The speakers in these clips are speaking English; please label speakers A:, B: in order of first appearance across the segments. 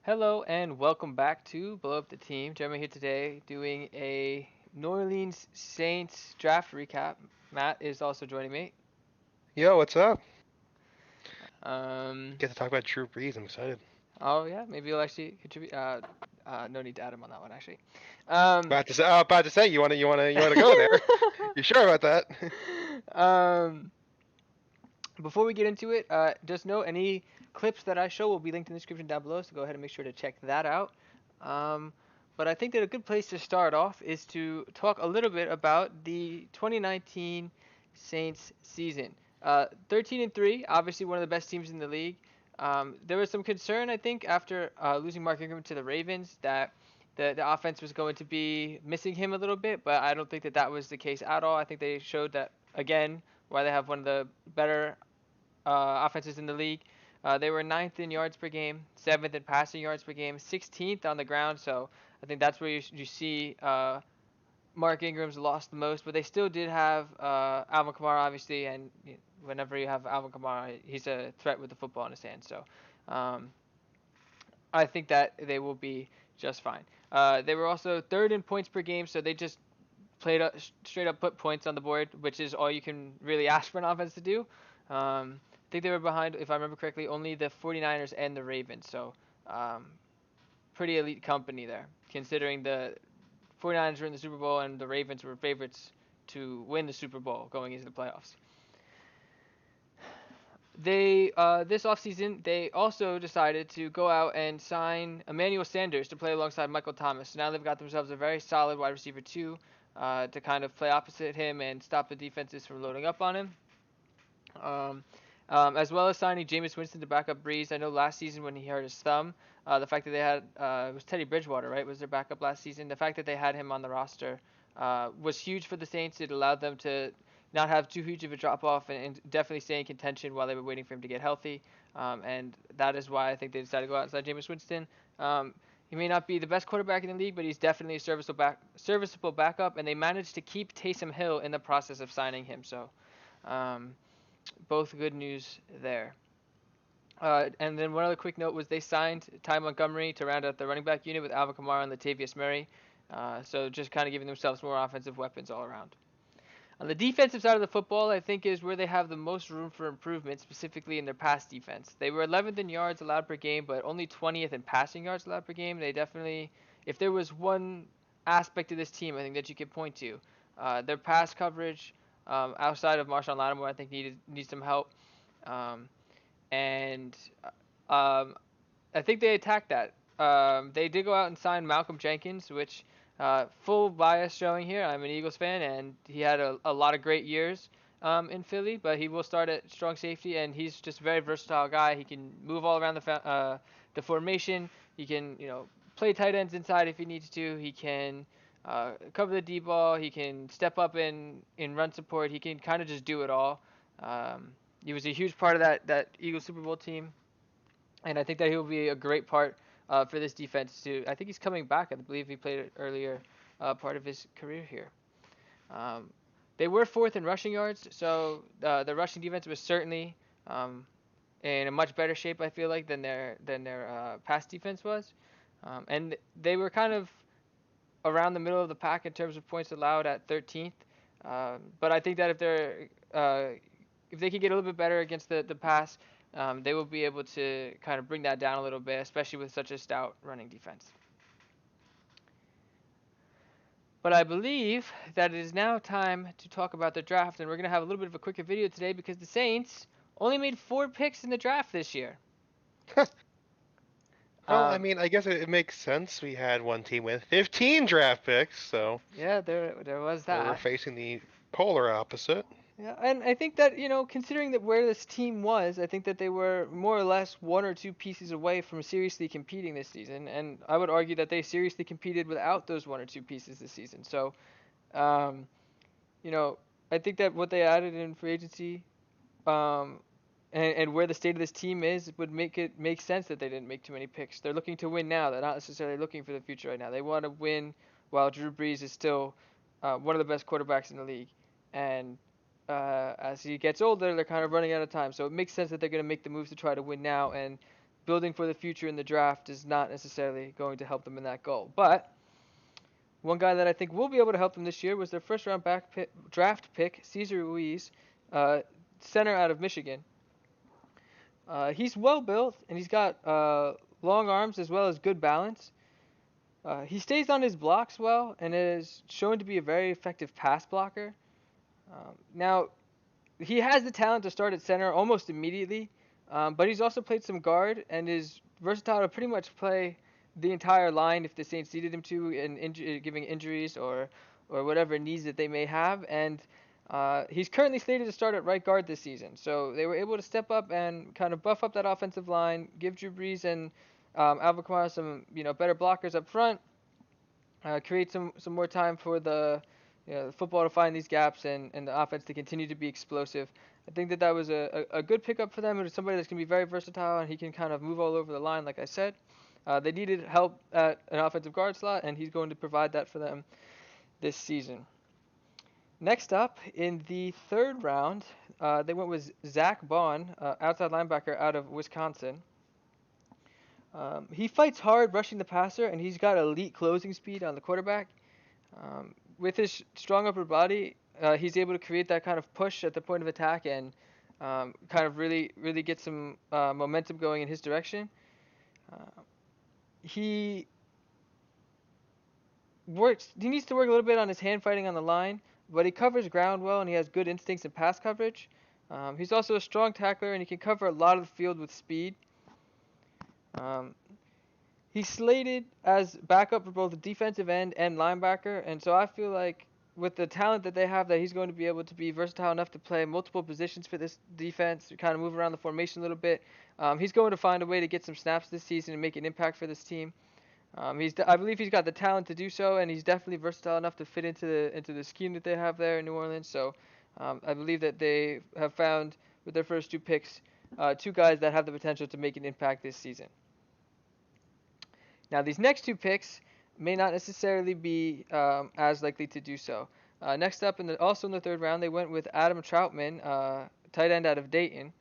A: Hello and welcome back to Blow Up the Team. Jeremy here today doing a New Orleans Saints draft recap. Matt is also joining me.
B: Yo, what's up?
A: Um,
B: Get to talk about Drew Brees. I'm excited.
A: oh yeah, maybe you'll actually contribute. No need to add him on that one actually. Um,
B: About to say, you wanna go there? You sure about that?
A: um, Before we get into it, just know any clips that I show will be linked in the description down below, so go ahead and make sure to check that out. Um, but I think that a good place to start off is to talk a little bit about the 2019 Saints season. 13 and 3, obviously one of the best teams in the league. There was some concern, I think, after losing Mark Ingram to the Ravens that the offense was going to be missing him a little bit, but I don't think that that was the case at all. I think they showed that again why they have one of the better offenses in the league. They were ninth in yards per game, seventh in passing yards per game, 16th on the ground. So I think that's where you see Mark Ingram's lost the most, but they still did have Alvin Kamara, obviously, and whenever you have Alvin Kamara, he's a threat with the football in his hand. So um, I think that they will be just fine. They were also third in points per game, so they just played straight up put points on the board, which is all you can really ask for an offense to do. I think they were behind, if I remember correctly, only the 49ers and the Ravens. So um, pretty elite company there, considering the 49ers were in the Super Bowl and the Ravens were favorites to win the Super Bowl going into the playoffs. They this offseason they also decided to go out and sign Emmanuel Sanders to play alongside Michael Thomas. So now they've got themselves a very solid wide receiver two to kind of play opposite him and stop the defenses from loading up on him. Um, as well as signing Jameis Winston to back up Breeze. I know last season when he hurt his thumb, the fact that they had it was Teddy Bridgewater, right? Was their backup last season. The fact that they had him on the roster was huge for the Saints. It allowed them to not have too huge of a drop off and definitely stay in contention while they were waiting for him to get healthy. And that is why I think they decided to go outside Jameis Winston. He may not be the best quarterback in the league, but he's definitely a serviceable backup. And they managed to keep Taysom Hill in the process of signing him. So um, both good news there. And then one other quick note was they signed Ty Montgomery to round out the running back unit with Alvin Kamara and Latavius Murray. So just kind of giving themselves more offensive weapons all around. On the defensive side of the football, I think is where they have the most room for improvement, specifically in their pass defense. They were 11th in yards allowed per game, but only 20th in passing yards allowed per game. They definitely, if there was one aspect of this team, I think that you could point to, their pass coverage outside of Marshawn Lattimore, I think needs some help. Um, and um, I think they attacked that. They did go out and sign Malcolm Jenkins, which full bias showing here. I'm an Eagles fan, and he had a lot of great years in Philly, but he will start at strong safety, and he's just a very versatile guy. He can move all around the formation. He can play tight ends inside if he needs to. He can cover the deep ball. He can step up in run support. He can kind of just do it all. Um, he was a huge part of that Eagles Super Bowl team, and I think that he will be a great part for this defense too. I think he's coming back. I believe he played it earlier part of his career here. Um, they were fourth in rushing yards, so the rushing defense was certainly in a much better shape. I feel like than their pass defense was, and they were kind of around the middle of the pack in terms of points allowed at 13th. But I think that if they could get a little bit better against the pass, they will be able to kind of bring that down a little bit, especially with such a stout running defense. But I believe that it is now time to talk about the draft, and we're going to have a little bit of a quicker video today because the Saints only made 4 picks in the draft this year.
B: Well, I
A: Um,
B: mean, I guess it makes sense. We had one team with 15 draft picks, so
A: yeah, there was
B: we're
A: that.
B: facing the polar opposite.
A: Yeah, and I think that, considering that where this team was, I think that they were more or less one or two pieces away from seriously competing this season, and I would argue that they seriously competed without those one or two pieces this season. So, um, you know, I think that what they added in free agency, um, and where the state of this team is would make it make sense that they didn't make too many picks. They're looking to win now. They're not necessarily looking for the future right now. They want to win while Drew Brees is still one of the best quarterbacks in the league, and as he gets older, they're kind of running out of time. So it makes sense that they're going to make the moves to try to win now. And building for the future in the draft is not necessarily going to help them in that goal. But one guy that I think will be able to help them this year was their first round draft pick, Cesar Ruiz, uh, center out of Michigan. He's well built and he's got long arms as well as good balance. He stays on his blocks well and is shown to be a very effective pass blocker. Now, he has the talent to start at center almost immediately, but he's also played some guard and is versatile to pretty much play the entire line if the Saints needed him to, giving injuries or whatever needs that they may have. And he's currently slated to start at right guard this season, so they were able to step up and kind of buff up that offensive line, give Drew Brees and Alvin Kamara some better blockers up front, create some more time for the football to find these gaps and the offense to continue to be explosive. I think that was a good pickup for them. It was somebody that's going to be very versatile and he can kind of move all over the line, like I said. They needed help at an offensive guard slot, and he's going to provide that for them this season. Next up, in the third round, they went with Zach Bond, outside linebacker out of Wisconsin. He fights hard rushing the passer, and he's got elite closing speed on the quarterback. With his strong upper body, he's able to create that kind of push at the point of attack and kind of really get some momentum going in his direction. He needs to work a little bit on his hand fighting on the line, but he covers ground well and he has good instincts in pass coverage. He's also a strong tackler and he can cover a lot of the field with speed. He's slated as backup for both the defensive end and linebacker, and so I feel like with the talent that they have, that he's going to be able to be versatile enough to play multiple positions for this defense, to kind of move around the formation a little bit. He's going to find a way to get some snaps this season and make an impact for this team. I believe he's got the talent to do so, and he's definitely versatile enough to fit into the scheme that they have there in New Orleans. So I believe that they have found with their first two picks two guys that have the potential to make an impact this season. Now, these next two picks may not necessarily be as likely to do so. Next up, also in the third round, they went with Adam Troutman, tight end out of Dayton.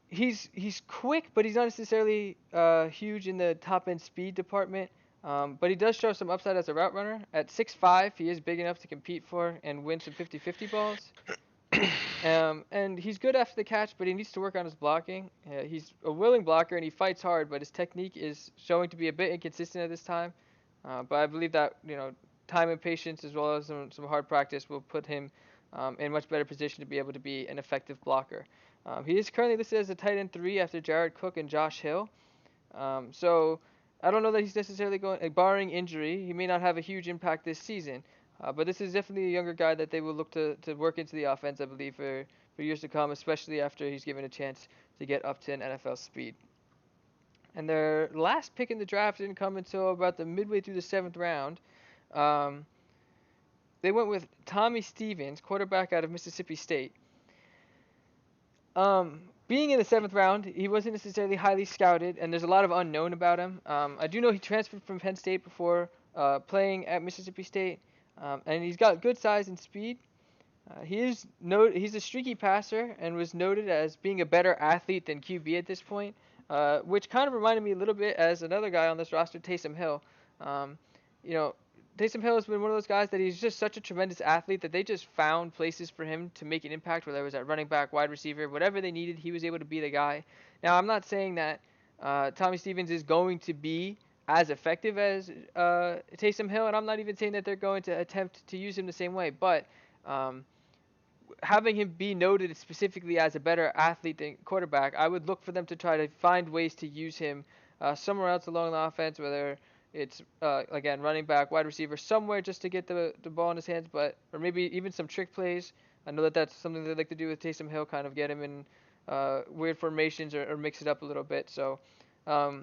A: He's quick, but he's not necessarily huge in the top end speed department. But he does show some upside as a route runner. At 6'5", he is big enough to compete for and win some 50-50 balls. And he's good after the catch, but he needs to work on his blocking. He's a willing blocker and he fights hard, but his technique is showing to be a bit inconsistent at this time. But I believe that time and patience as well as some hard practice will put him in a much better position to be able to be an effective blocker. He is currently listed as a tight end 3 after Jared Cook and Josh Hill. So I don't know that he's necessarily going, barring injury, he may not have a huge impact this season. But this is definitely a younger guy that they will look to work into the offense, I believe, for years to come, especially after he's given a chance to get up to an NFL speed. And their last pick in the draft didn't come until about the midway through the 7th round. They went with Tommy Stevens, quarterback out of Mississippi State. Being in the 7th round, he wasn't necessarily highly scouted, and there's a lot of unknown about him. I do know he transferred from Penn State before playing at Mississippi State. And he's got good size and speed. He's a streaky passer and was noted as being a better athlete than QB at this point, which kind of reminded me a little bit as another guy on this roster, Taysom Hill. Taysom Hill has been one of those guys that he's just such a tremendous athlete that they just found places for him to make an impact, whether it was at running back, wide receiver, whatever they needed, he was able to be the guy. Now, I'm not saying that Tommy Stevens is going to be as effective as Taysom Hill, and I'm not even saying that they're going to attempt to use him the same way, but having him be noted specifically as a better athlete than quarterback, I would look for them to try to find ways to use him somewhere else along the offense, whether it's, again, running back, wide receiver, somewhere just to get the ball in his hands, or maybe even some trick plays. I know that that's something they like to do with Taysom Hill, kind of get him in weird formations or mix it up a little bit, so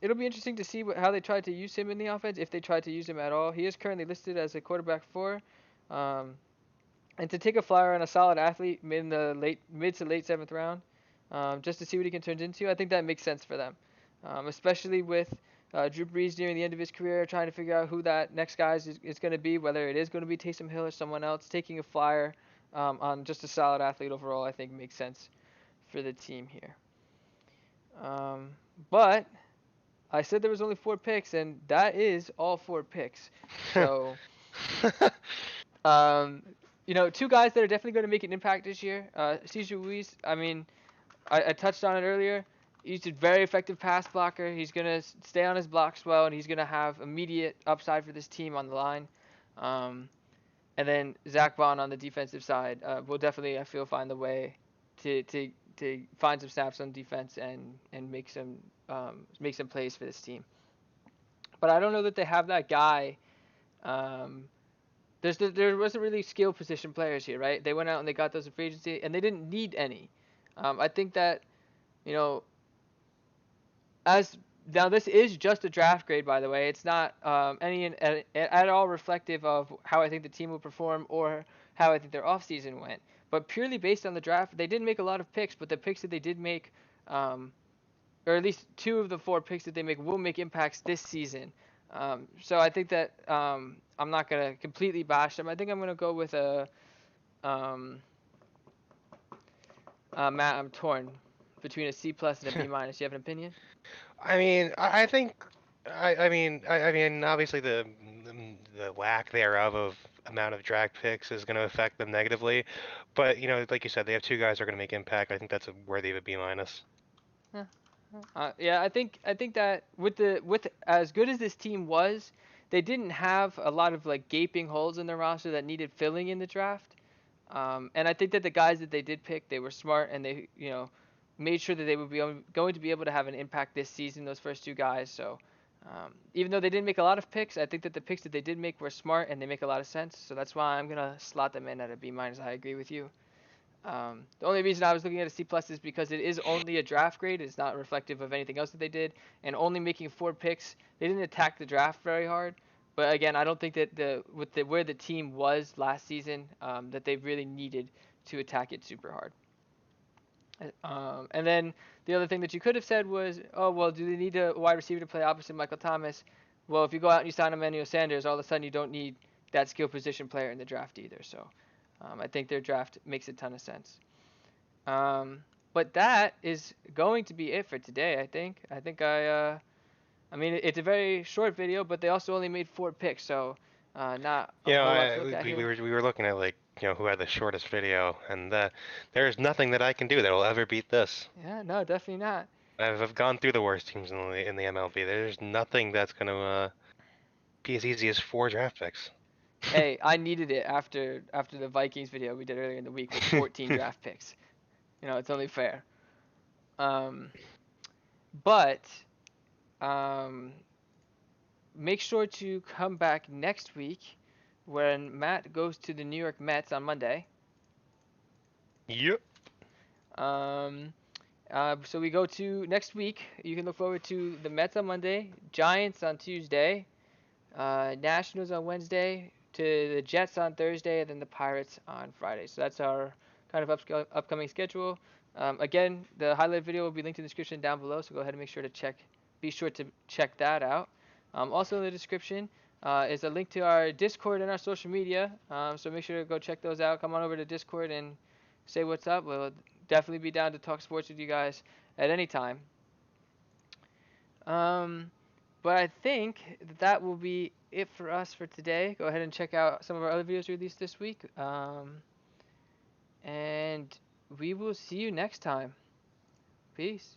A: it'll be interesting to see how they try to use him in the offense, if they try to use him at all. He is currently listed as a quarterback 4. And to take a flyer on a solid athlete mid to late 7th round, just to see what he can turn into, I think that makes sense for them. Especially with Drew Brees nearing the end of his career, trying to figure out who that next guy is going to be, whether it is going to be Taysom Hill or someone else. Taking a flyer on just a solid athlete overall, I think makes sense for the team here. Um, but I said there was only 4 picks, and that is all 4 picks. So, um, two guys that are definitely going to make an impact this year. Cesar Ruiz. I mean, I touched on it earlier. He's a very effective pass blocker. He's going to stay on his blocks well, and he's going to have immediate upside for this team on the line. Um, and then Zach Vaughn on the defensive side will definitely, I feel, find the way to to to find some snaps on defense and make some plays for this team. But I don't know that they have that guy. Um, there wasn't really skill position players here, right? They went out and they got those in free agency, and they didn't need any. I think that you know as now this is just a draft grade, by the way. It's not at all reflective of how I think the team will perform or how I think their offseason went. But purely based on the draft, they didn't make a lot of picks, but the picks that they did make, or at least 2 of the 4 picks that they make, will make impacts this season. So I think that I'm not gonna completely bash them. I think I'm gonna go with a Matt. I'm torn between a C plus and a B minus. You have an opinion?
B: I mean, I think, I mean, obviously the lack thereof of amount of draft picks is going to affect them negatively, but like you said, they have two guys who are going to make impact. I think that's worthy of a B minus.
A: Yeah. Yeah, I think that with as good as this team was, they didn't have a lot of like gaping holes in their roster that needed filling in the draft. And I think that the guys that they did pick, they were smart and they made sure that they would be going to be able to have an impact this season. Those first 2 guys. So even though they didn't make a lot of picks, I think that the picks that they did make were smart and they make a lot of sense. So that's why I'm gonna slot them in at a B minus. I agree with you. The only reason I was looking at a C plus is because it is only a draft grade. It's not reflective of anything else that they did, and only making 4 picks, they didn't attack the draft very hard. But again, I don't think that where the team was last season, that they really needed to attack it super hard. And then the other thing that you could have said was, oh well, do they need a wide receiver to play opposite Michael Thomas? Well, if you go out and you sign Emmanuel Sanders, all of a sudden you don't need that skill position player in the draft either. So I think their draft makes a ton of sense. But that is going to be it for today. I mean, it's a very short video, but they also only made 4 picks, so not a whole lot to look at here.
B: We were looking at like who had the shortest video, and there's nothing that I can do that will ever beat this.
A: Yeah, no, definitely not.
B: I've gone through the worst teams in the MLB. There's nothing that's gonna be as easy as 4 draft picks.
A: Hey, I needed it after the Vikings video we did earlier in the week with 14 draft picks. It's only fair. Um, but um, make sure to come back next week when Matt goes to the New York Mets on Monday.
B: Yep.
A: So we go to next week. You can look forward to the Mets on Monday, Giants on Tuesday, Nationals on Wednesday, to the Jets on Thursday, and then the Pirates on Friday. So that's our kind of upcoming schedule. Again, the highlight video will be linked in the description down below, so go ahead and be sure to check that out. Also in the description is a link to our Discord and our social media, so make sure to go check those out. Come on over to Discord and say what's up. We'll definitely be down to talk sports with you guys at any time. But I think that will be it for us for today. Go ahead and check out some of our other videos released this week. And we will see you next time. Peace.